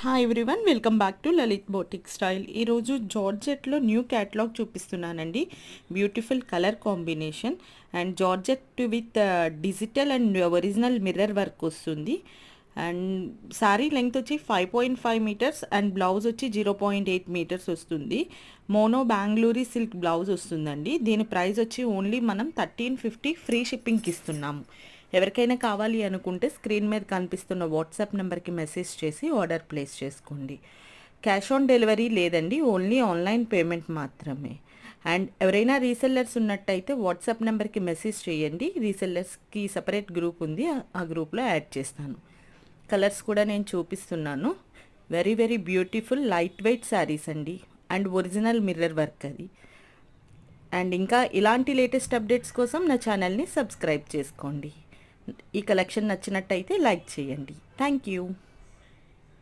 Hi everyone, welcome back to Lalit boutique style. ఈరోజు జార్జెట్లో new catalogue చూపిస్తున్నానండి. Beautiful colour combination and georgette with digital and original mirror work వస్తుంది. And sari length వచ్చి 5.5 metres and blouse వచ్చి 0.8 metres వస్తుంది. Mono Bengaluru silk blouse వస్తుందండి. దీని price వచ్చి only మనం 1350 ఫ్రీ షిప్పింగ్కి ఇస్తున్నాము. ఎవరికైనా కావాలి అనుకుంటే స్క్రీన్ మీద కనిపిస్తున్న వాట్సాప్ నెంబర్కి మెసేజ్ చేసి ఆర్డర్ ప్లేస్ చేసుకోండి. క్యాష్ ఆన్ డెలివరీ లేదండి, ఓన్లీ ఆన్లైన్ పేమెంట్ మాత్రమే. అండ్ ఎవరైనా రీసెల్లర్స్ ఉన్నట్టయితే వాట్సాప్ నెంబర్కి మెసేజ్ చేయండి. రీసెల్లర్స్కి సపరేట్ గ్రూప్ ఉంది, ఆ గ్రూప్లో యాడ్ చేస్తాను. కలర్స్ కూడా నేను చూపిస్తున్నాను. Very very beautiful light weight saris అండి అండ్ ఒరిజినల్ మిర్రర్ వర్క్ అది. అండ్ ఇంకా ఇలాంటి లేటెస్ట్ అప్డేట్స్ కోసం నా ఛానల్ని సబ్స్క్రైబ్ చేసుకోండి. ఈ కలెక్షన్ నచ్చినట్టయితే లైక్ చేయండి. Thank you.